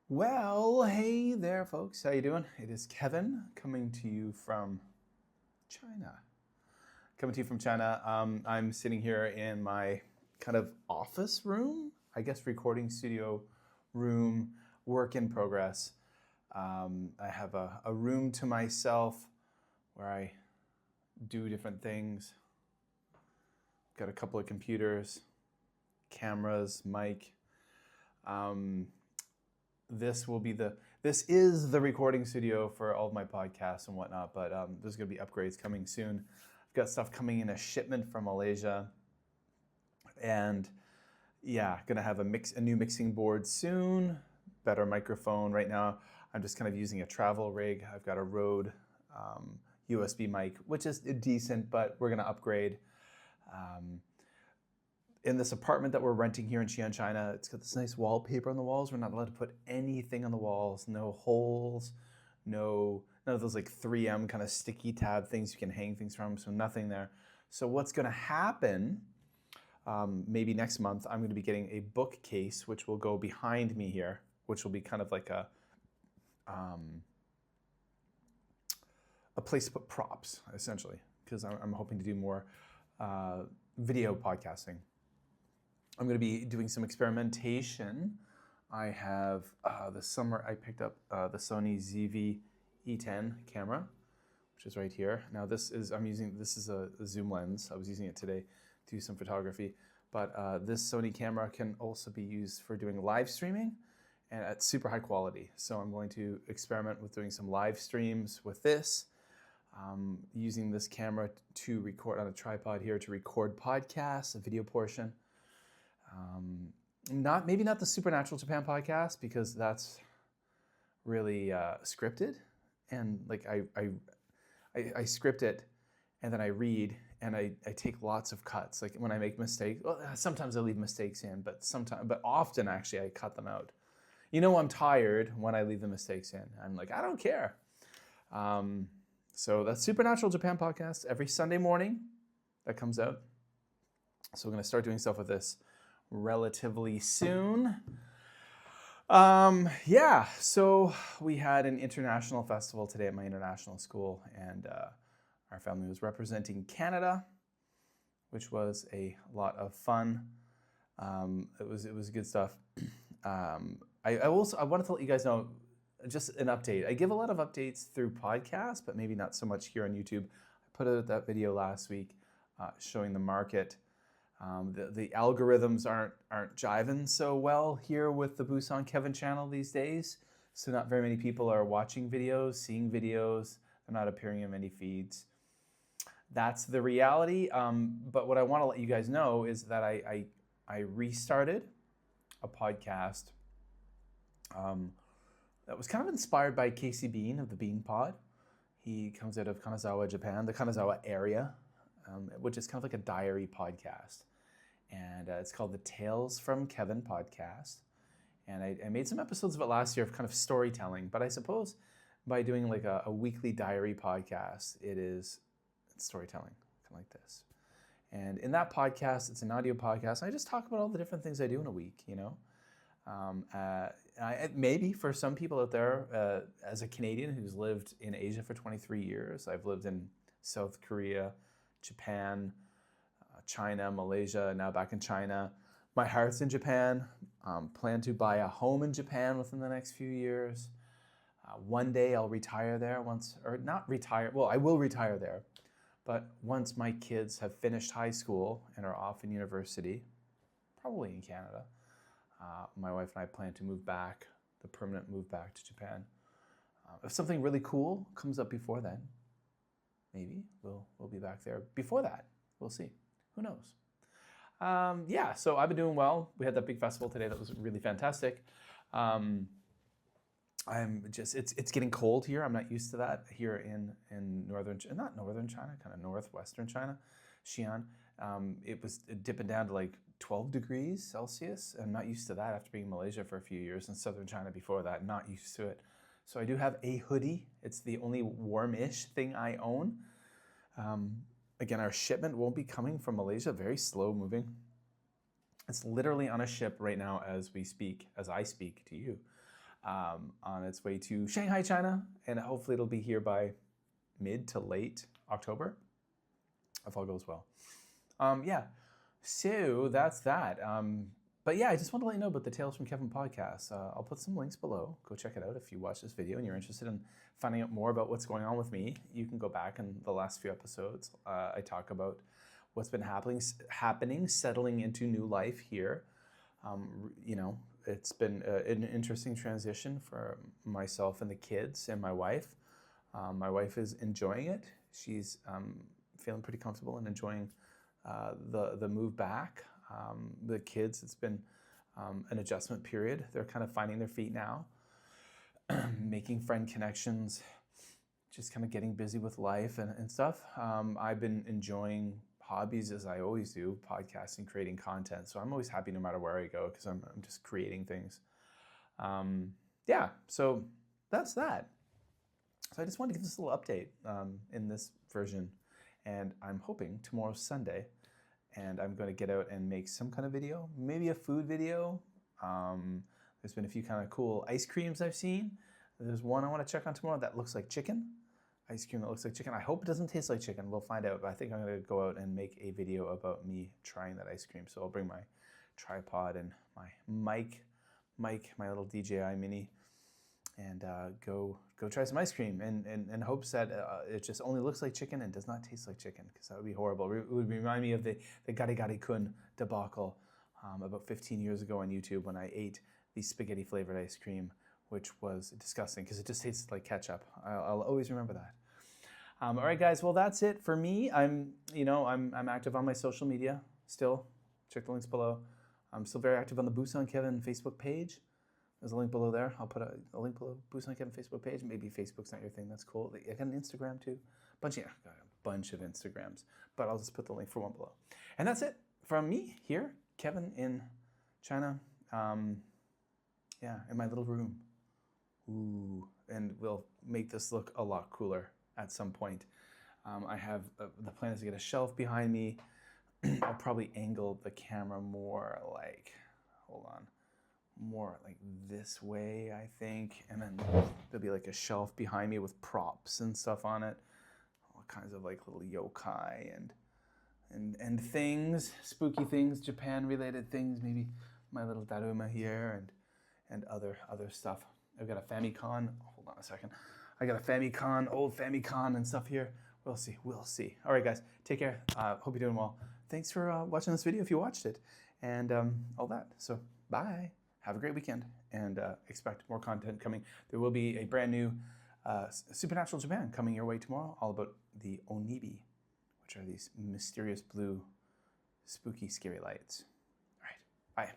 Well, hey there, folks. How you doing? It is Kevin coming to you from China. I'm sitting here in my kind of office room, I guess recording studio room, work in progress. I have a room to myself where I do different things. Got a couple of computers, cameras, mic. This is the recording studio for all of my podcasts and whatnot, but there's going to be upgrades coming soon. I've got stuff coming in a shipment from Malaysia, and yeah, gonna have a new mixing board soon, better microphone. Right now, I'm just kind of using a travel rig. I've got a Rode USB mic, which is decent, but we're gonna upgrade. In this apartment that we're renting here in Xi'an, China, it's got this nice wallpaper on the walls. We're not allowed to put anything on the walls, no holes, none of those like 3M kind of sticky tab things you can hang things from, so nothing there. So what's gonna happen, maybe next month, I'm gonna be getting a bookcase, which will go behind me here, which will be kind of like a place to put props, essentially, because I'm hoping to do more video podcasting. I'm going to be doing some experimentation. I have this summer I picked up the Sony ZV-E10 camera, which is right here. Now this is a zoom lens. I was using it today to do some photography, but this Sony camera can also be used for doing live streaming and at super high quality. So I'm going to experiment with doing some live streams with this, using this camera to record on a tripod here to record podcasts, a video portion. Maybe not the Supernatural Japan podcast, because that's really scripted, and like I script it and then I read and I take lots of cuts. Like when I make mistakes, well, sometimes I leave mistakes in, but often actually I cut them out. I'm tired when I leave the mistakes in. I'm like, I don't care. So that's Supernatural Japan podcast every Sunday morning that comes out. So we're going to start doing stuff with this relatively soon. So we had an international festival today at my international school, and our family was representing Canada, which was a lot of fun. It was good stuff. I wanted to let you guys know just an update. I give a lot of updates through podcasts, but maybe not so much here on YouTube. I put out that video last week showing the market. The algorithms aren't jiving so well here with the Busan Kevin channel these days. So not very many people are watching videos, seeing videos. They're not appearing in many feeds. That's the reality. But what I want to let you guys know is that I restarted a podcast that was kind of inspired by Casey Bean of the Bean Pod. He comes out of Kanazawa, Japan, the Kanazawa area, which is kind of like a diary podcast. And it's called the Tales from Kevin podcast. And I made some episodes of it last year of kind of storytelling, but I suppose by doing like a weekly diary podcast, it's storytelling, kind of like this. And in that podcast, it's an audio podcast. I just talk about all the different things I do in a week, maybe for some people out there, as a Canadian who's lived in Asia for 23 years, I've lived in South Korea, Japan, China, Malaysia, now back in China. My heart's in Japan. Plan to buy a home in Japan within the next few years. One day I'll retire there I will retire there. But once my kids have finished high school and are off in university, probably in Canada, my wife and I plan to the permanent move back to Japan. If something really cool comes up before then, maybe we'll be back there. Before that, we'll see. Who knows? So I've been doing well. We had that big festival today that was really fantastic. It's getting cold here. I'm not used to that here in not northern China, kind of northwestern China, Xi'an. It was dipping down to like 12 degrees Celsius. I'm not used to that after being in Malaysia for a few years, and southern China before that, not used to it. So I do have a hoodie. It's the only warm-ish thing I own. Again, our shipment won't be coming from Malaysia, very slow moving. It's literally on a ship right now as I speak to you. on its way to Shanghai, China, and hopefully it'll be here by mid to late October, if all goes well. Yeah, so that's that. But yeah, I just want to let you know about the Tales from Kevin podcast. I'll put some links below. Go check it out if you watch this video and you're interested in finding out more about what's going on with me. You can go back in the last few episodes. I talk about what's been happening, settling into new life here. You know, it's been an interesting transition for myself and the kids and my wife. My wife is enjoying it. She's feeling pretty comfortable and enjoying the move back. The kids, it's been an adjustment period. They're kind of finding their feet now, making friend connections, just kind of getting busy with life and stuff. I've been enjoying hobbies as I always do, podcasting, creating content. So I'm always happy no matter where I go because I'm just creating things. Yeah, so that's that. So I just wanted to give this a little update in this version. And I'm hoping tomorrow's Sunday. And I'm going to get out and make some kind of video, maybe a food video. There's been a few kind of cool ice creams I've seen. There's one I want to check on tomorrow that looks like chicken. Ice cream that looks like chicken. I hope it doesn't taste like chicken. We'll find out. But I think I'm going to go out and make a video about me trying that ice cream. So I'll bring my tripod and my mic, my little DJI Mini, and go try some ice cream in hopes that it just only looks like chicken and does not taste like chicken, because that would be horrible. It would remind me of the Gari Gari Kun debacle about 15 years ago on YouTube when I ate the spaghetti flavored ice cream, which was disgusting because it just tasted like ketchup. I'll always remember that. All right, guys. Well, that's it for me. I'm active on my social media still. Check the links below. I'm still very active on the Busan Kevin Facebook page. There's a link below there. I'll put a link below Busan Kevin Facebook page. Maybe Facebook's not your thing. That's cool. I got an Instagram too. Got a bunch of Instagrams, but I'll just put the link for one below. And that's it from me here, Kevin in China. Yeah, in my little room. Ooh, and we'll make this look a lot cooler at some point. I have the plan is to get a shelf behind me. I'll probably angle the camera more like, more like this way, I think. And then there'll be like a shelf behind me with props and stuff on it. All kinds of like little yokai and things, spooky things, Japan-related things. Maybe my little Daruma here and other stuff. I've got a Famicom. Hold on a second. I got a Famicom, old Famicom and stuff here. We'll see. All right, guys. Take care. Hope you're doing well. Thanks for watching this video if you watched it. And all that. So, bye. Have a great weekend. And expect more content coming. There will be a brand new Supernatural Japan coming your way tomorrow. All about the Onibi, which are these mysterious blue, spooky, scary lights. All right. Bye.